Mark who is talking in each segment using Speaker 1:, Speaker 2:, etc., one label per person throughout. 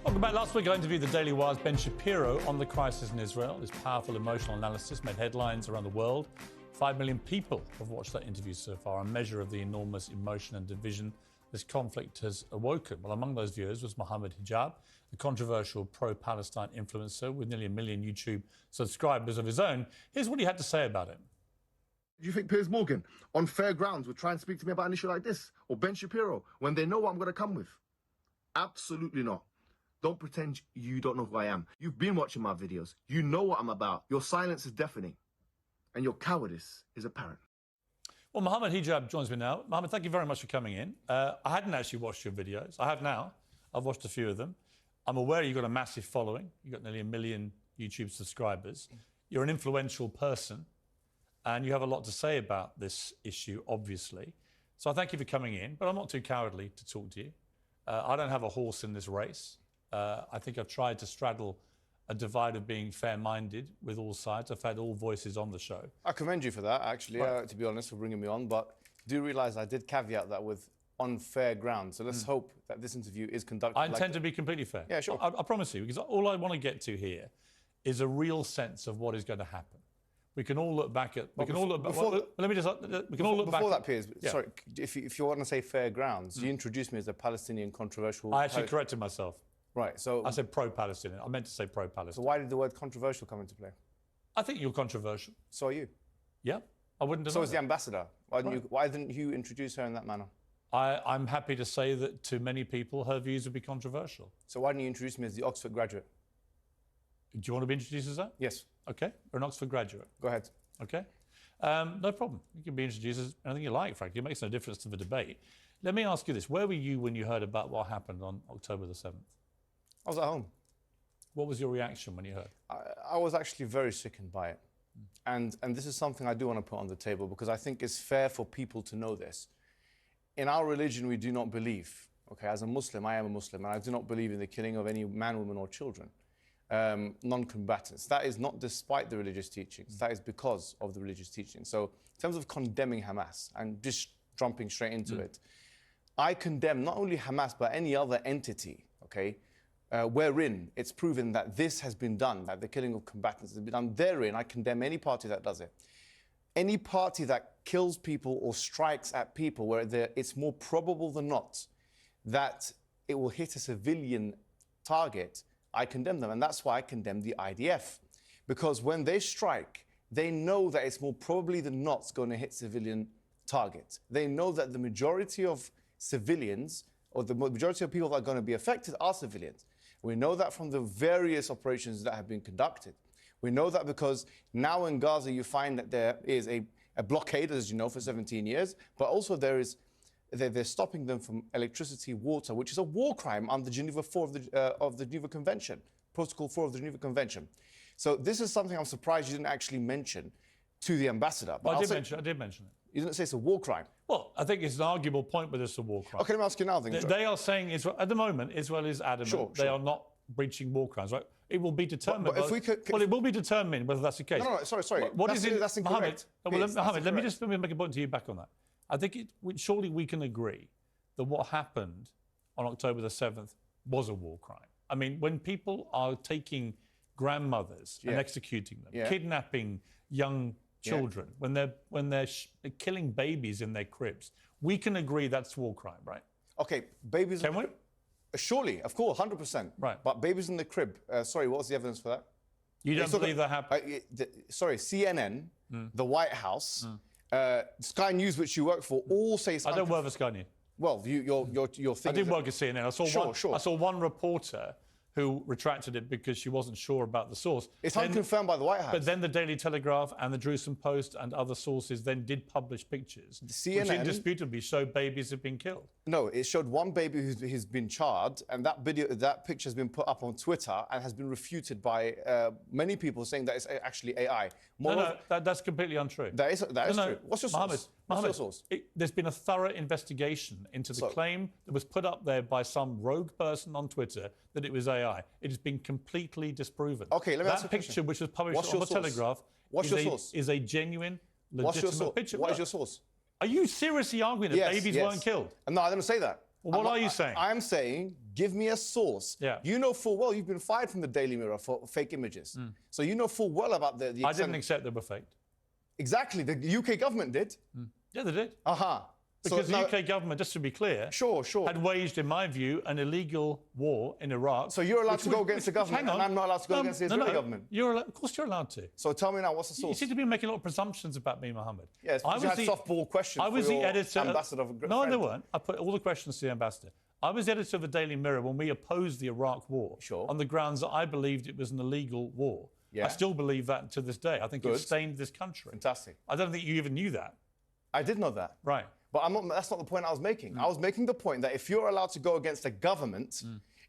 Speaker 1: Welcome back. Last week I interviewed the Daily Wire's Ben Shapiro on the crisis in Israel. His powerful emotional analysis made headlines around the world. 5 million people have watched that interview so far, a measure of the enormous emotion and division this conflict has awoken. Well, among those viewers was محمد حجاب, the controversial pro-Palestine influencer with nearly 1 million YouTube subscribers of his own. Here's what he had to say about it.
Speaker 2: Do you think Piers Morgan, on fair grounds, would try and speak to me about an issue like this? Or Ben Shapiro, when they know what I'm going to come with? Absolutely not. Don't pretend you don't know who I am. You've been watching my videos. You know what I'm about. Your silence is deafening. And your cowardice is apparent.
Speaker 1: Well, محمد Hijab joins me now. Mohammed, thank you very much for coming in. I hadn't actually watched your videos. I have now. I've watched a few of them. I'm aware you've got a massive following. You've got nearly 1 million YouTube subscribers. You're an influential person, and you have a lot to say about this issue, obviously. So I thank you for coming in, but I'm not too cowardly to talk to you. I don't have a horse in this race. I think I've tried to straddle a divide of being fair-minded with all sides. I've had all voices on the show.
Speaker 3: I commend you for that, actually, to be honest, for bringing me on. But do realise I did caveat that with on fair ground. So let's hope that this interview is conducted.
Speaker 1: I intend to be completely fair.
Speaker 3: Yeah, sure.
Speaker 1: I promise you, because all I want to get to here is a real sense of what is going to happen. We can all look back at. We can all look back. Let me just. We can all look back.
Speaker 3: Before that, Piers.
Speaker 1: Yeah.
Speaker 3: Sorry, if you want to say fair grounds, you introduced me as a Palestinian controversial.
Speaker 1: I actually corrected myself.
Speaker 3: Right, so...
Speaker 1: I said pro-Palestinian. I meant to say pro-Palestinian.
Speaker 3: So why did the word controversial come into play?
Speaker 1: I think you're controversial.
Speaker 3: So are you.
Speaker 1: Yeah, I wouldn't deny
Speaker 3: So is
Speaker 1: that.
Speaker 3: the ambassador. Why didn't you introduce her in that manner?
Speaker 1: I'm happy to say that to many people, her views would be controversial.
Speaker 3: So why didn't you introduce me as the Oxford graduate?
Speaker 1: Do you want to be introduced as that?
Speaker 3: Yes.
Speaker 1: OK, you're an Oxford graduate.
Speaker 3: Go ahead.
Speaker 1: OK. No problem. You can be introduced as anything you like, frankly. It makes no difference to the debate. Let me ask you this. Where were you when you heard about what happened on October the 7th?
Speaker 3: I was at home.
Speaker 1: What was your reaction when you heard?
Speaker 3: I was actually very sickened by it. And this is something I do want to put on the table because I think it's fair for people to know this. In our religion, we do not believe, okay, as a Muslim, I am a Muslim, and I do not believe in the killing of any man, woman, or children, non-combatants. That is not despite the religious teachings. That is because of the religious teachings. So in terms of condemning Hamas and just jumping straight into it, I condemn not only Hamas, but any other entity, okay, wherein it's proven that this has been done, that the killing of combatants has been done. Therein, I condemn any party that does it. Any party that kills people or strikes at people where it's more probable than not that it will hit a civilian target, I condemn them. And that's why I condemn the IDF. Because when they strike, they know that it's more probably than not going to hit civilian targets. They know that the majority of civilians, or the majority of people that are going to be affected are civilians. We know that from the various operations that have been conducted. We know that because now in Gaza you find that there is a blockade, as you know, for 17 years, but also they're stopping them from electricity, water, which is a war crime under Geneva 4 of the Geneva Convention, Protocol 4 of the Geneva Convention. So this is something I'm surprised you didn't actually mention to the ambassador. But
Speaker 1: I did mention it.
Speaker 3: You didn't say it's a war crime.
Speaker 1: Well, I think it's an arguable point whether it's a war crime.
Speaker 3: Okay, let me ask you now.
Speaker 1: They are saying, Israel, at the moment, Israel is adamant they are not breaching war crimes, right? It will be determined.
Speaker 3: But if we could,
Speaker 1: well, it will be determined whether that's the case.
Speaker 3: No, sorry. That's incorrect.
Speaker 1: Mohammed, let me make a point to you back on that. I think surely we can agree that what happened on October the 7th was a war crime. I mean, when people are taking grandmothers and executing them, kidnapping young children, when they're killing babies in their cribs, we can agree that's war crime, right?
Speaker 3: Okay, babies.
Speaker 1: Can we?
Speaker 3: Surely, of course, 100%.
Speaker 1: Right.
Speaker 3: But babies in the crib. Sorry, what's the evidence for that?
Speaker 1: You don't believe that happened?
Speaker 3: Sorry, CNN, the White House, Sky News, which you work for, all say.
Speaker 1: I don't work for Sky News.
Speaker 3: Well, your thing.
Speaker 1: I did work at CNN. I saw one reporter who retracted it because she wasn't sure about the source.
Speaker 3: It's unconfirmed by the White House.
Speaker 1: But then the Daily Telegraph and the Jerusalem Post and other sources then did publish pictures,
Speaker 3: CNN,
Speaker 1: which indisputably show babies have been killed.
Speaker 3: No, it showed one baby who's been charred, and that picture has been put up on Twitter and has been refuted by many people saying that it's actually AI.
Speaker 1: No, that's completely untrue.
Speaker 3: That is true. What's your source? What's your source?
Speaker 1: There's been a thorough investigation into the claim that was put up there by some rogue person on Twitter that it was AI. It has been completely disproven.
Speaker 3: Okay, let me ask you a question.
Speaker 1: That picture, which was published on the Telegraph, is a genuine, legitimate picture.
Speaker 3: What is your source?
Speaker 1: Are you seriously arguing that babies weren't killed?
Speaker 3: No, I didn't say that.
Speaker 1: Well, what are you saying?
Speaker 3: I'm saying, give me a source.
Speaker 1: Yeah.
Speaker 3: You know full well you've been fired from the Daily Mirror for fake images. So you know full well about the
Speaker 1: I didn't accept they were faked.
Speaker 3: Exactly. The UK government did.
Speaker 1: Yeah, they did.
Speaker 3: So,
Speaker 1: Because the UK government, just to be clear,
Speaker 3: Sure.
Speaker 1: had waged, in my view, an illegal war in Iraq.
Speaker 3: So you're allowed to go against the government,
Speaker 1: hang on.
Speaker 3: and I'm not allowed to go against the Israeli government.
Speaker 1: Of course you're allowed to.
Speaker 3: So tell me now, what's the
Speaker 1: You
Speaker 3: source?
Speaker 1: seem to be making a lot of presumptions about me, Mohammed.
Speaker 3: Yes, because you had softball questions
Speaker 1: I was
Speaker 3: for
Speaker 1: the
Speaker 3: your
Speaker 1: editor.
Speaker 3: ambassador of
Speaker 1: No, they weren't. I put all the questions to the ambassador. I was the editor of the Daily Mirror when we opposed the Iraq war on the grounds that I believed it was an illegal war.
Speaker 3: Yeah.
Speaker 1: I still believe that to this day. I think it stained this country.
Speaker 3: Fantastic.
Speaker 1: I don't think you even knew that.
Speaker 3: I did know that.
Speaker 1: Right.
Speaker 3: But that's not the point I was making. I was making the point that if you're allowed to go against the government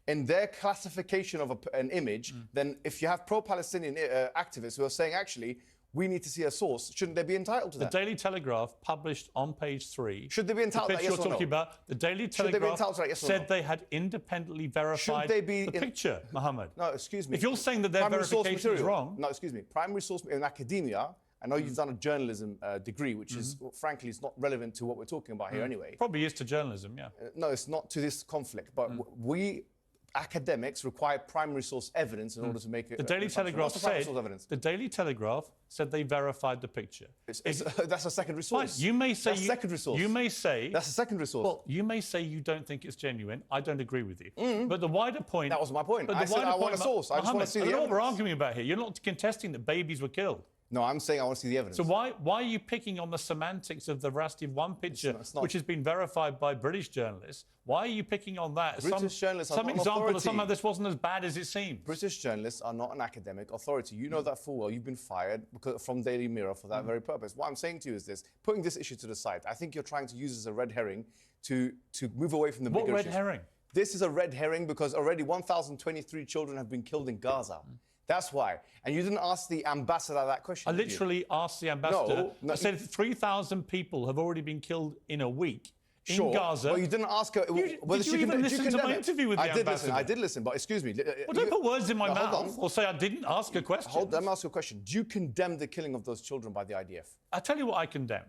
Speaker 3: in their classification of an image, then if you have pro-Palestinian activists who are saying, actually, we need to see a source, shouldn't they be entitled to that?
Speaker 1: The Daily Telegraph published on page 3.
Speaker 3: Should they be entitled to that, yes or no?
Speaker 1: You're talking about, the Daily Telegraph
Speaker 3: yes or
Speaker 1: said
Speaker 3: no?
Speaker 1: they had independently verified the picture, Mohammed.
Speaker 3: No, excuse me.
Speaker 1: If you're saying that their verification is wrong...
Speaker 3: No, excuse me. Primary source in academia, I know you've done a journalism degree, which is, frankly, is not relevant to what we're talking about here anyway.
Speaker 1: Probably is to journalism, yeah.
Speaker 3: No, it's not to this conflict. But we academics require primary source evidence in order to make it.
Speaker 1: The Daily Telegraph said. The Daily Telegraph said they verified the picture.
Speaker 3: That's a secondary source.
Speaker 1: Fine. You may say
Speaker 3: that's a secondary source.
Speaker 1: You may say
Speaker 3: that's a secondary source.
Speaker 1: Well, you may say you don't think it's genuine. I don't agree with you. But the wider point.
Speaker 3: That was my point.
Speaker 1: But
Speaker 3: I said I want a source. I just want to see the evidence.
Speaker 1: I don't know what we're arguing about here. You're not contesting that babies were killed.
Speaker 3: No, I'm saying I want to see the evidence.
Speaker 1: So why are you picking on the semantics of the veracity of one picture, which has been verified by British journalists? Why are you picking on that?
Speaker 3: British journalists are
Speaker 1: some
Speaker 3: not an
Speaker 1: example
Speaker 3: authority.
Speaker 1: That somehow this wasn't as bad as it seems.
Speaker 3: British journalists are not an academic authority. You know that full well. You've been fired from Daily Mirror for that very purpose. What I'm saying to you is this: putting this issue to the side, I think you're trying to use this as a red herring to move away from the bigger issues.
Speaker 1: What red herring?
Speaker 3: This is a red herring because already 1,023 children have been killed in Gaza. That's why. And you didn't ask the ambassador that question.
Speaker 1: I literally asked the ambassador.
Speaker 3: No,
Speaker 1: I said 3,000 people have already been killed in a week in
Speaker 3: Gaza.
Speaker 1: Gaza.
Speaker 3: Well, you didn't ask her whether
Speaker 1: did you even listen to my interview with the ambassador?
Speaker 3: I did listen, but excuse me.
Speaker 1: Well, don't put words in my mouth or say I didn't ask a question.
Speaker 3: Let me ask you a question. Do you condemn the killing of those children by the IDF?
Speaker 1: I tell you what I condemn.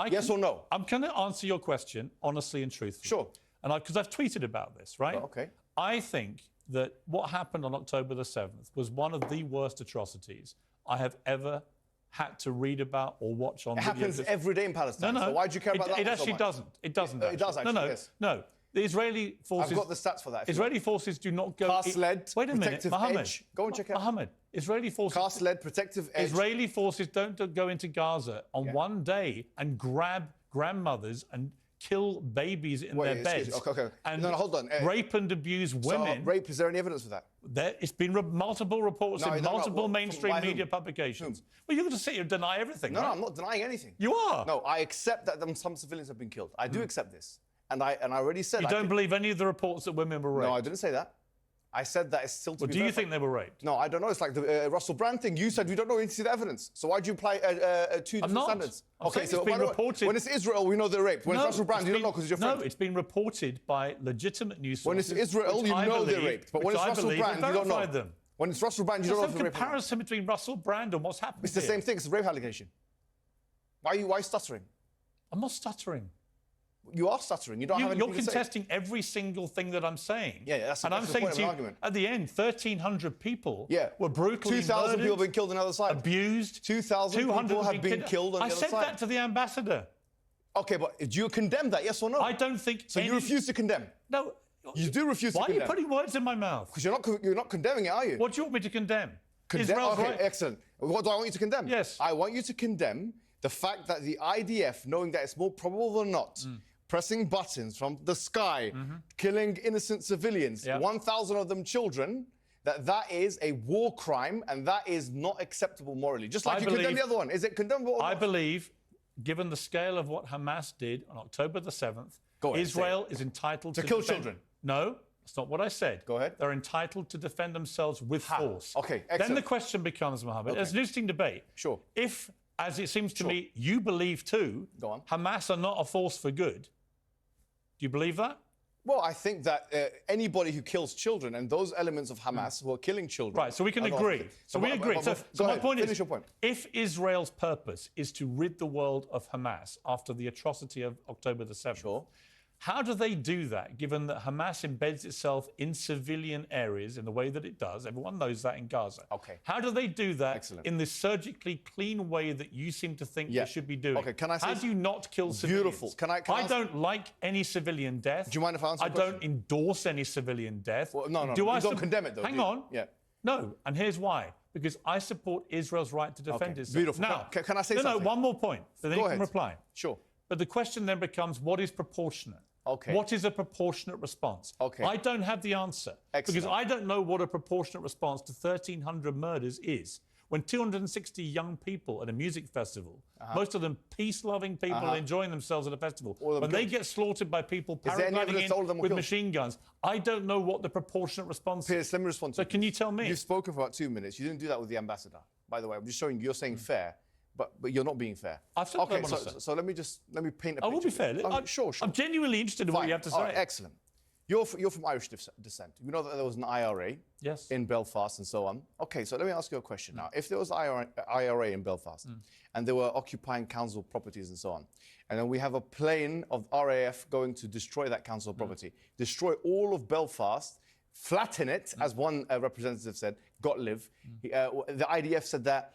Speaker 3: Yes or no?
Speaker 1: I'm going to answer your question honestly and truthfully.
Speaker 3: Sure.
Speaker 1: And because I've tweeted about this, right?
Speaker 3: Oh, okay.
Speaker 1: I think that what happened on October the 7th was one of the worst atrocities I have ever had to read about or watch on video.
Speaker 3: It happens every day in Palestine.
Speaker 1: No.
Speaker 3: So why do you care about that?
Speaker 1: It actually doesn't. It doesn't.
Speaker 3: It does actually. Yes.
Speaker 1: No. The Israeli forces.
Speaker 3: I've got the stats for that.
Speaker 1: Israeli forces do not go.
Speaker 3: Cast-led,
Speaker 1: Wait a minute,
Speaker 3: protective
Speaker 1: Mohammed.
Speaker 3: edge. Go and check it out.
Speaker 1: Mohammed. Israeli forces.
Speaker 3: Cast-led, protective edge.
Speaker 1: Israeli forces don't go into Gaza on one day and grab grandmothers and kill babies in their beds.
Speaker 3: Okay.
Speaker 1: And
Speaker 3: hold on.
Speaker 1: Rape and abuse women.
Speaker 3: So, rape, is there any evidence for that?
Speaker 1: It's been multiple reports in multiple mainstream media publications. Well, you're going to sit here and deny everything,
Speaker 3: No,
Speaker 1: right?
Speaker 3: I'm not denying anything.
Speaker 1: You are.
Speaker 3: No, I accept that some civilians have been killed. I do accept this. And I already said...
Speaker 1: You don't believe any of the reports that women were raped?
Speaker 3: No, I didn't say that. I said that it's still to be
Speaker 1: do you think they were raped?
Speaker 3: No, I don't know. It's like the Russell Brand thing. You said you don't know. You need to see the evidence. So why do you apply two different standards?
Speaker 1: Okay, so it's been reported...
Speaker 3: When it's Israel, we know they're raped. When it's Russell Brand, you don't know because you're friend.
Speaker 1: No, it's been reported by legitimate news sources.
Speaker 3: When it's Israel, you know they're raped. But when it's Russell Brand, you don't know.
Speaker 1: Them.
Speaker 3: When it's Russell Brand, you don't know if they're raped.
Speaker 1: There's no comparison between Russell Brand and what's happened
Speaker 3: It's the same thing. It's a rape allegation. Why are you stuttering?
Speaker 1: I'm not stuttering.
Speaker 3: You are stuttering. You don't have anything
Speaker 1: You're
Speaker 3: to say.
Speaker 1: contesting every single thing that I'm saying.
Speaker 3: Yeah, that's
Speaker 1: and
Speaker 3: that's
Speaker 1: I'm saying
Speaker 3: the point
Speaker 1: to
Speaker 3: of
Speaker 1: you,
Speaker 3: an argument.
Speaker 1: at the end, 1,300 people were brutally
Speaker 3: 2,000
Speaker 1: murdered,
Speaker 3: people have been killed on the other side.
Speaker 1: Abused.
Speaker 3: 2,000 people have been killed on the other side.
Speaker 1: I said that to the ambassador.
Speaker 3: Okay, but do you condemn that, yes or no?
Speaker 1: I don't think
Speaker 3: so. You refuse to condemn?
Speaker 1: No.
Speaker 3: You do refuse to condemn.
Speaker 1: Why are you putting words in my mouth?
Speaker 3: Because you're not condemning it, are you?
Speaker 1: What do you want me to condemn?
Speaker 3: Israel's right. Excellent. What do I want you to condemn?
Speaker 1: Yes.
Speaker 3: I want you to condemn the fact that the IDF, knowing that it's more probable than not, pressing buttons from the sky, killing innocent civilians, 1,000 of them children, that is a war crime and that is not acceptable morally. Just like you condemn the other one. Is it condemnable or not?
Speaker 1: I believe, given the scale of what Hamas did on October the 7th, Israel is entitled to
Speaker 3: kill children.
Speaker 1: No, that's not what I said.
Speaker 3: Go ahead.
Speaker 1: They're entitled to defend themselves with force.
Speaker 3: Okay, excellent.
Speaker 1: Then the question becomes, Mohammed, it's an interesting debate.
Speaker 3: Sure.
Speaker 1: If, as it seems to me, you believe too, Hamas are not a force for good, do you believe that?
Speaker 3: Well, I think that anybody who kills children and those elements of Hamas who are killing children...
Speaker 1: Right, so we can agree. So we agree. So my point is, if Israel's purpose is to rid the world of Hamas after the atrocity of October the 7th, How do they do that, given that Hamas embeds itself in civilian areas in the way that it does? Everyone knows that in Gaza.
Speaker 3: Okay.
Speaker 1: How do they do that
Speaker 3: Excellent.
Speaker 1: in the surgically clean way that you seem to think they should be doing?
Speaker 3: Okay, can I say...
Speaker 1: How do you not kill civilians?
Speaker 3: Beautiful.
Speaker 1: I don't like any civilian death.
Speaker 3: Do you mind if I answer the
Speaker 1: I
Speaker 3: question?
Speaker 1: don't endorse any civilian death.
Speaker 3: Well, no,
Speaker 1: do I
Speaker 3: don't condemn it, though.
Speaker 1: Hang on.
Speaker 3: Yeah.
Speaker 1: No, and here's why. Because I support Israel's right to defend itself.
Speaker 3: Beautiful.
Speaker 1: Now,
Speaker 3: can I say something?
Speaker 1: No, one more point. So then you can reply.
Speaker 3: Sure.
Speaker 1: But the question then becomes, what is proportionate?
Speaker 3: Okay.
Speaker 1: What is a proportionate response?
Speaker 3: Okay.
Speaker 1: I don't have the answer.
Speaker 3: Excellent.
Speaker 1: Because I don't know what a proportionate response to 1,300 murders is. When 260 young people at a music festival, most of them peace-loving people enjoying themselves at a festival, when they get slaughtered by people paragliding in with machine guns, I don't know what the proportionate response is.
Speaker 3: Peirs, let me respond to
Speaker 1: So can you tell me?
Speaker 3: You've spoken for about 2 minutes. You didn't do that with the ambassador, by the way. I'm just showing you're saying fair, but you're not being fair.
Speaker 1: I've said what I want to say.
Speaker 3: So let me paint a picture.
Speaker 1: I will be fair.
Speaker 3: Sure.
Speaker 1: I'm genuinely interested in what you have to say.
Speaker 3: All right, excellent. You're from Irish descent. You know that there was an IRA in Belfast and so on. Okay, so let me ask you a question now. If there was IRA in Belfast and they were occupying council properties and so on, and then we have a plane of RAF going to destroy that council property, destroy all of Belfast, flatten it, as one representative said, Gottlieb. The IDF said that.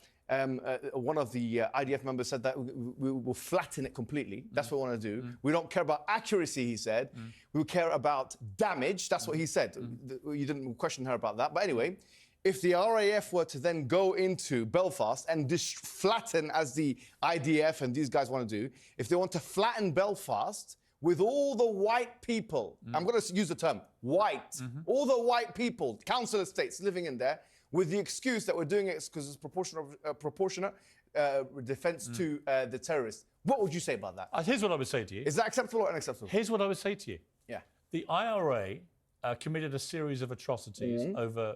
Speaker 3: One of the IDF members said that we will flatten it completely. That's what we want to do. We don't care about accuracy, he said. We care about damage. That's what he said. You didn't question her about that. But anyway, if the RAF were to then go into Belfast and flatten, as the IDF and these guys want to do, if they want to flatten Belfast with all the white people, I'm going to use the term white, all the white people, council estates living in there, with the excuse that we're doing it because it's proportionate defense to the terrorists. What would you say about that?
Speaker 1: Here's what I would say to you.
Speaker 3: Is that acceptable or unacceptable?
Speaker 1: Here's what I would say to you.
Speaker 3: Yeah.
Speaker 1: The IRA committed a series of atrocities over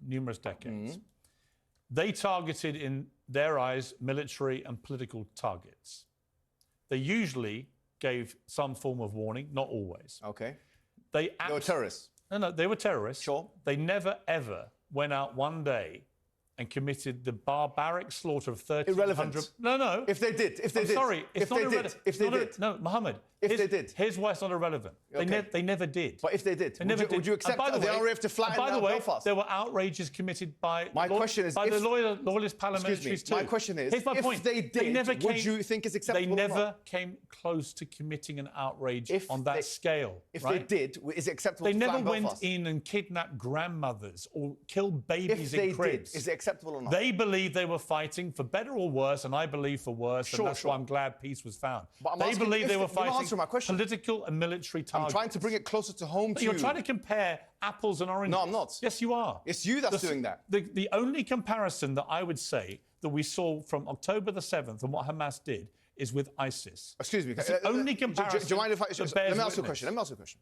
Speaker 1: numerous decades. They targeted, in their eyes, military and political targets. They usually gave some form of warning, not always.
Speaker 3: Okay.
Speaker 1: They
Speaker 3: were terrorists.
Speaker 1: No, they were terrorists.
Speaker 3: Sure.
Speaker 1: They never, ever went out one day and committed the barbaric slaughter of 1,300...
Speaker 3: Irrelevant.
Speaker 1: No.
Speaker 3: If they did.
Speaker 1: Sorry, it's not irrelevant.
Speaker 3: If they did.
Speaker 1: No, Mohammed.
Speaker 3: They did.
Speaker 1: Here's why it's not irrelevant.
Speaker 3: Okay.
Speaker 1: They never did.
Speaker 3: But if they did, would you accept
Speaker 1: the
Speaker 3: RAF to flatten
Speaker 1: By the way,
Speaker 3: Belfast?
Speaker 1: there were outrages committed by
Speaker 3: the
Speaker 1: loyalist paramilitaries too.
Speaker 3: My question is,
Speaker 1: here's my point.
Speaker 3: If they did, would you think it's acceptable
Speaker 1: They
Speaker 3: or
Speaker 1: never
Speaker 3: not?
Speaker 1: came close to committing an outrage on that scale.
Speaker 3: If they did, is it acceptable to flatten Belfast?
Speaker 1: They never went in and kidnapped grandmothers or killed babies in cribs.
Speaker 3: If they did, is it acceptable or not?
Speaker 1: They believe they were fighting for better or worse, and I believe for worse, and that's why I'm glad peace was found. They believe they were fighting political and military targets.
Speaker 3: I'm trying to bring it closer to home to you.
Speaker 1: You're trying to compare apples and oranges.
Speaker 3: No, I'm not.
Speaker 1: Yes, you are.
Speaker 3: It's you that's doing that.
Speaker 1: The only comparison that I would say that we saw from October the 7th and what Hamas did is with ISIS.
Speaker 3: Excuse me.
Speaker 1: That's the only comparison.
Speaker 3: Do you mind if I... Let me ask you a
Speaker 1: witness.
Speaker 3: question.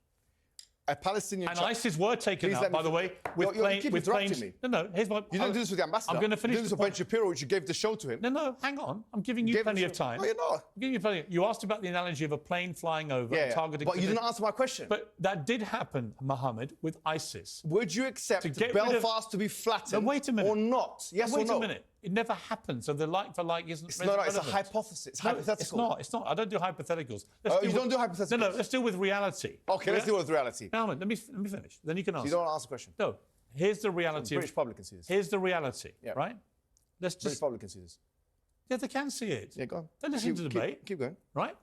Speaker 3: A Palestinian...
Speaker 1: And ISIS were taken out, by the way, with planes...
Speaker 3: Me.
Speaker 1: No, here's my...
Speaker 3: You didn't do this with the ambassador.
Speaker 1: I'm going to finish
Speaker 3: You did this with Ben Shapiro, which you gave the show to him.
Speaker 1: No, hang on. I'm giving you plenty of time.
Speaker 3: No, you're not.
Speaker 1: I'm giving you plenty. You asked about the analogy of a plane flying over and targeting...
Speaker 3: But you didn't answer my question.
Speaker 1: But that did happen, Mohammed, with ISIS.
Speaker 3: Would you accept Belfast to be flattened or not? Yes or no?
Speaker 1: Wait a minute. It never happened, so the like for like isn't relevant.
Speaker 3: It's a hypothesis. It's hypothetical.
Speaker 1: It's not. I don't do hypotheticals.
Speaker 3: You don't do hypotheticals?
Speaker 1: No, let's deal with reality.
Speaker 3: Okay, let's deal with reality.
Speaker 1: Mohammed, let me finish. Then you can answer.
Speaker 3: So you don't answer the question?
Speaker 1: No. Here's the reality.
Speaker 3: The British public can see this.
Speaker 1: Here's the reality, right?
Speaker 3: British public can see this.
Speaker 1: Yeah, they can see it.
Speaker 3: Yeah, go on.
Speaker 1: They listen to the debate.
Speaker 3: Keep going.
Speaker 1: Right?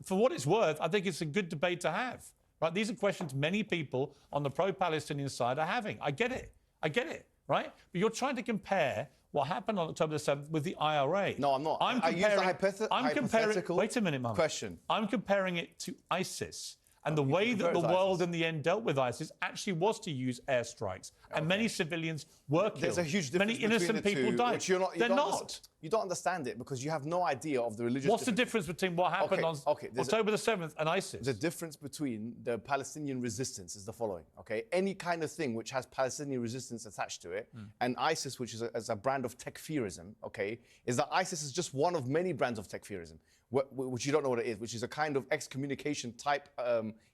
Speaker 1: For what it's worth, I think it's a good debate to have. Right? These are questions many people on the pro-Palestinian side are having. I get it, right? But you're trying to compare what happened on October the 7th with the IRA.
Speaker 3: No, I'm not. I used a hypothetical
Speaker 1: wait a minute, Mohammed.
Speaker 3: question.
Speaker 1: I'm comparing it to ISIS. And the way that the world in the end dealt with ISIS actually was to use airstrikes. And many civilians were killed.
Speaker 3: There's a huge difference
Speaker 1: Many innocent people died. They're not.
Speaker 3: You don't understand it because you have no idea of the religious...
Speaker 1: What's the difference between what happened on October the 7th and ISIS?
Speaker 3: The difference between the Palestinian resistance is the following, okay? Any kind of thing which has Palestinian resistance attached to it, and ISIS, which is a brand of tekfirism, okay, is that ISIS is just one of many brands of tekfirism, which you don't know what it is, which is a kind of excommunication type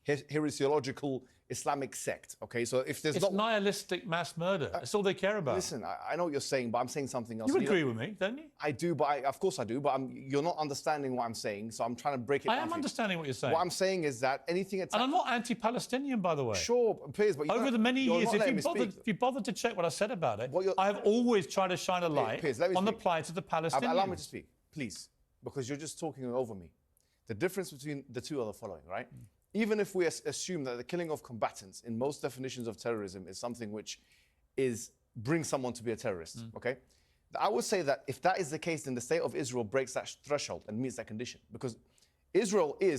Speaker 3: heresiological Islamic sect. Okay, so if there's
Speaker 1: It's nihilistic mass murder. That's all they care about.
Speaker 3: Listen, I know what you're saying, but I'm saying something else.
Speaker 1: You agree with me, don't you?
Speaker 3: I do, but of course I do, but you're not understanding what I'm saying, so I'm trying to break it down.
Speaker 1: I am understanding what you're saying.
Speaker 3: What I'm saying is that anything...
Speaker 1: And I'm not anti-Palestinian, by the way.
Speaker 3: Sure, please, but...
Speaker 1: Over the many years, if you bothered to check what I said about it, I have always tried to shine a light on the plight of the Palestinians.
Speaker 3: Allow me to speak, please, because you're just talking over me. The difference between the two are the following, right? Even if we assume that the killing of combatants in most definitions of terrorism is something which brings someone to be a terrorist, okay? I would say that if that is the case, then the state of Israel breaks that threshold and meets that condition. Because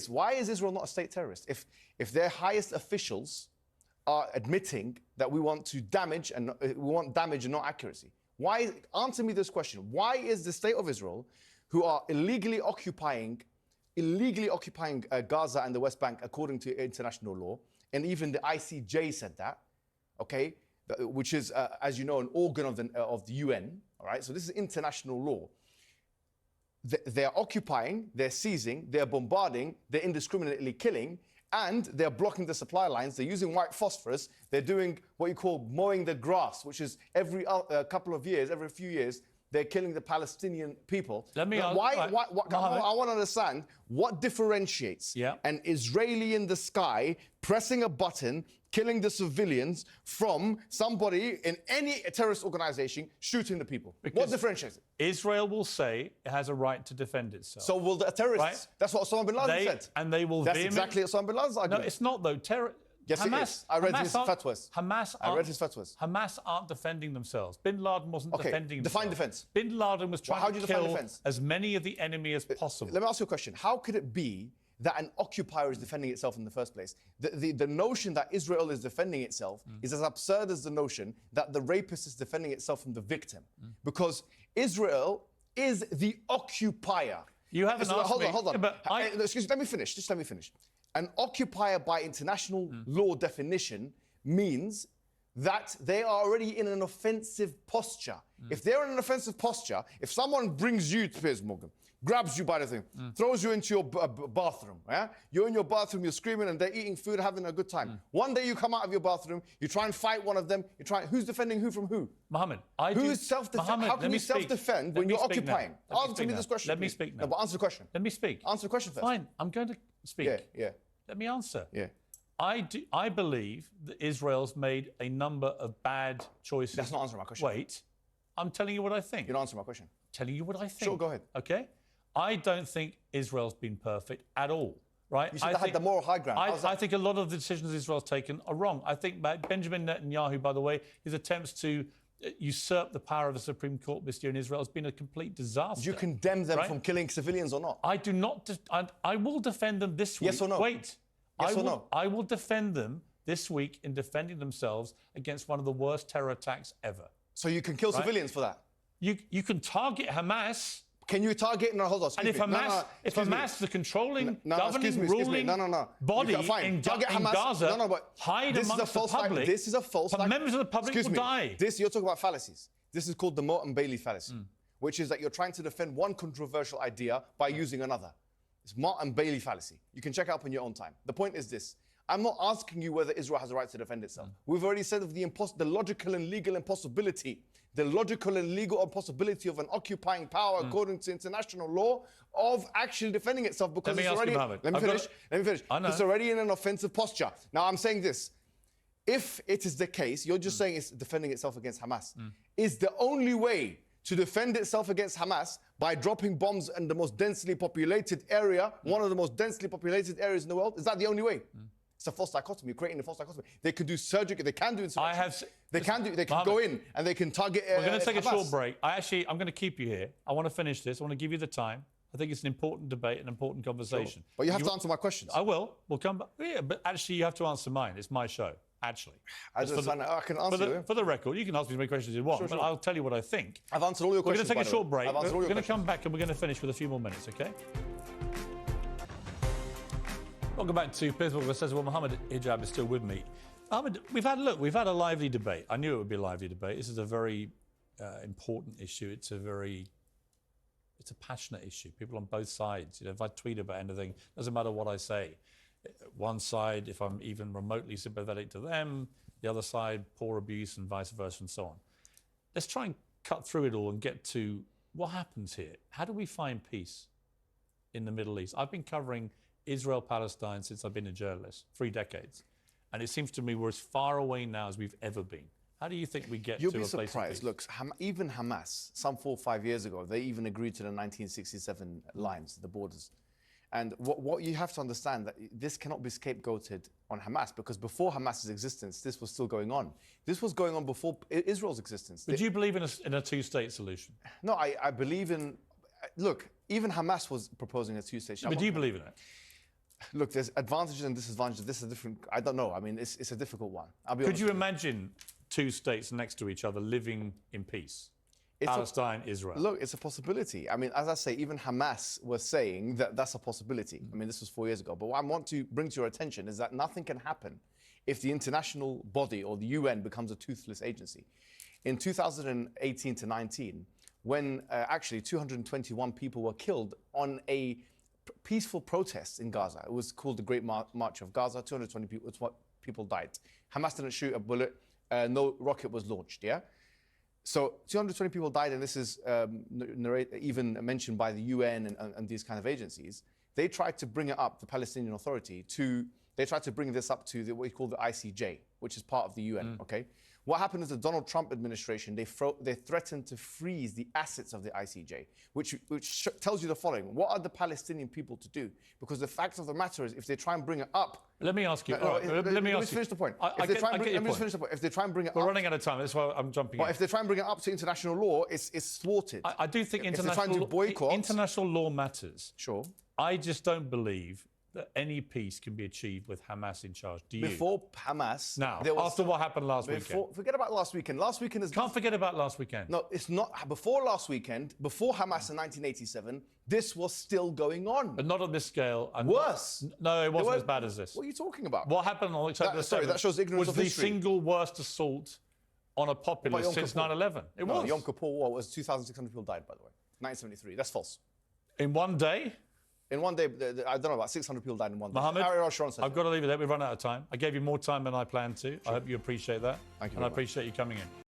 Speaker 3: why is Israel not a state terrorist? If their highest officials are admitting that we want to damage and we want damage and not accuracy, answer me this question. Why is the state of Israel, who are illegally occupying Gaza and the West Bank according to international law, and even the ICJ said that, okay, which is, as you know, an organ of the UN, all right? So this is international law. They're occupying, they're seizing, they're bombarding, they're indiscriminately killing, and they're blocking the supply lines. They're using white phosphorus. They're doing what you call mowing the grass, which is every couple of years, every few years, they're killing the Palestinian people.
Speaker 1: Let me
Speaker 3: I want to understand what differentiates an Israeli in the sky pressing a button, killing the civilians, from somebody in any terrorist organization shooting the people. What differentiates it?
Speaker 1: Israel will say it has a right to defend itself.
Speaker 3: So will the terrorists? Right? That's what Osama bin Laden said.
Speaker 1: And they will.
Speaker 3: That's exactly Osama bin Laden's argument.
Speaker 1: No, it's not though.
Speaker 3: Yes,
Speaker 1: Hamas,
Speaker 3: it is. I read his fatwas.
Speaker 1: I read his fatwas. Hamas aren't defending themselves. Bin Laden wasn't defending themselves.
Speaker 3: Define defense.
Speaker 1: Bin Laden was trying to kill as many of the enemy as possible.
Speaker 3: Let me ask you a question. How could it be that an occupier is defending itself in the first place? The notion that Israel is defending itself is as absurd as the notion that the rapist is defending itself from the victim. Because Israel is the occupier.
Speaker 1: You haven't asked
Speaker 3: hold
Speaker 1: me.
Speaker 3: on, hold on.
Speaker 1: Yeah,
Speaker 3: excuse me, let me finish. Just let me finish. An occupier by international law definition means that they are already in an offensive posture. If they're in an offensive posture, if someone brings you to Piers Morgan, grabs you by the thing, throws you into your bathroom, yeah? You're in your bathroom, you're screaming and they're eating food, having a good time. One day you come out of your bathroom, you try and fight one of them, who's defending who from who?
Speaker 1: Mohammed,
Speaker 3: How can you self-defend when you're occupying? Answer me this question.
Speaker 1: Let me speak now.
Speaker 3: No, but answer the question.
Speaker 1: Let me speak.
Speaker 3: Answer the question first.
Speaker 1: Fine, I'm going to speak.
Speaker 3: Yeah.
Speaker 1: Let me answer.
Speaker 3: Yeah.
Speaker 1: I believe that Israel's made a number of bad choices.
Speaker 3: That's not answering my question.
Speaker 1: Wait, I'm telling you what I think.
Speaker 3: You're not answering my question.
Speaker 1: Telling you what I think.
Speaker 3: Sure, go ahead.
Speaker 1: Okay? I don't think Israel's been perfect at all, right?
Speaker 3: You said they had the moral high ground.
Speaker 1: I think a lot of the decisions Israel's taken are wrong. I think Benjamin Netanyahu, by the way, his attempts to usurp the power of the Supreme Court this year in Israel has been a complete disaster.
Speaker 3: Do you condemn them from killing civilians or not?
Speaker 1: I do not. I will defend them this week.
Speaker 3: Yes or no?
Speaker 1: Wait.
Speaker 3: Yes or no?
Speaker 1: I will defend them this week in defending themselves against one of the worst terror attacks ever.
Speaker 3: So you can kill civilians for that?
Speaker 1: You can target Hamas.
Speaker 3: Can you target? No, hold on.
Speaker 1: And if Hamas, the controlling, governing, ruling body in Gaza, hide amongst the public,
Speaker 3: this is a false.
Speaker 1: Members of the public will die.
Speaker 3: You're talking about fallacies. This is called the Moat and Bailey fallacy, which is that you're trying to defend one controversial idea by using another. It's Moat and Bailey fallacy. You can check it up in your own time. The point is this. I'm not asking you whether Israel has a right to defend itself. We've already said of the logical and legal impossibility. The logical and legal impossibility of an occupying power, according to international law, of actually defending itself because it's already... Let me finish. It's already in an offensive posture. Now, I'm saying this. If it is the case, you're just saying it's defending itself against Hamas. Is the only way to defend itself against Hamas by dropping bombs in the most densely populated area, one of the most densely populated areas in the world? Is that the only way? It's a false dichotomy. You're creating a false dichotomy. They can do surgery. They can do insurrection. They can go in and they can target.
Speaker 1: We're going to take a short break. I'm going to keep you here. I want to finish this. I want to give you the time. I think it's an important debate, an important conversation.
Speaker 3: Sure. But you have to answer my questions.
Speaker 1: I will. We'll come back. Yeah, but actually, you have to answer mine. It's my show. Actually,
Speaker 3: I can answer you.
Speaker 1: For the record, you can ask me as many questions as you want, but I'll tell you what I think.
Speaker 3: I've answered all your questions.
Speaker 1: We're going to take a short break.
Speaker 3: We're
Speaker 1: going to come back and we're going to finish with a few more minutes, okay? Welcome back to Piers Morgan Says. Well, Mohammed Hijab is still with me. Mohammed, we've had a lively debate. I knew it would be a lively debate. This is a very important issue. It's a passionate issue. People on both sides. If I tweet about anything, doesn't matter what I say. One side, if I'm even remotely sympathetic to them, the other side, poor abuse and vice versa and so on. Let's try and cut through it all and get to what happens here. How do we find peace in the Middle East? I've been covering Israel-Palestine since I've been a journalist, 3 decades. And it seems to me we're as far away now as we've ever been. How do you think we get to a place of peace? You'll be surprised.
Speaker 3: Look, even Hamas, some 4 or 5 years ago, they even agreed to the 1967 lines, the borders. And what you have to understand, that this cannot be scapegoated on Hamas, because before Hamas's existence, this was still going on. This was going on before Israel's existence.
Speaker 1: But do you believe in a two-state solution?
Speaker 3: No, I believe in... Look, even Hamas was proposing a two-state solution.
Speaker 1: But do you believe in it?
Speaker 3: Look, there's advantages and disadvantages. This is a different... I don't know. I mean, it's a difficult one. I'll be honest.
Speaker 1: Could you imagine 2 states next to each other living in peace? Palestine, Israel.
Speaker 3: Look, it's a possibility. I mean, as I say, even Hamas was saying that that's a possibility. I mean, this was 4 years ago. But what I want to bring to your attention is that nothing can happen if the international body or the UN becomes a toothless agency. In 2018 to 19, when actually 221 people were killed on a peaceful protest in Gaza. It was called the Great March of Gaza. 220 people died. Hamas didn't shoot a bullet. No rocket was launched, yeah? So 220 people died, and this is even mentioned by the UN and these kind of agencies. They tried to bring it up, the Palestinian Authority, they tried to bring this up to what we call the ICJ, which is part of the UN, okay? What happened is the Donald Trump administration, they threatened to freeze the assets of the ICJ, which tells you the following. What are the Palestinian people to do? Because the fact of the matter is, if they try and bring it up...
Speaker 1: Let me ask you...
Speaker 3: let me finish the point. Let me just finish the point. If they try and bring it up...
Speaker 1: We're running out of time. That's why I'm jumping in.
Speaker 3: But if they try and bring it up to international law, it's thwarted.
Speaker 1: I do think
Speaker 3: international
Speaker 1: law matters.
Speaker 3: Sure.
Speaker 1: I just don't believe that any peace can be achieved with Hamas in charge. Do you?
Speaker 3: Before Hamas...
Speaker 1: Now, after what happened last weekend.
Speaker 3: Forget about last weekend. Last weekend is...
Speaker 1: Can't forget about last weekend.
Speaker 3: No, it's not. Before last weekend, before Hamas in 1987, this was still going on.
Speaker 1: But not on this scale. And
Speaker 3: worse.
Speaker 1: No, it wasn't as bad as this.
Speaker 3: What are you talking about?
Speaker 1: What happened on October 7th
Speaker 3: sorry, that shows ignorance
Speaker 1: was
Speaker 3: of history.
Speaker 1: The single worst assault on a populace since 9/11. It was.
Speaker 3: The Yom Kippur War was 2,600 people died, by the way. 1973. That's false.
Speaker 1: In one day?
Speaker 3: In one day, I don't know, about 600 people died in one day.
Speaker 1: Mohammed, I've got to leave it there. We've run out of time. I gave you more time than I planned to. I hope you appreciate that.
Speaker 3: Thank you.
Speaker 1: And I appreciate you coming in.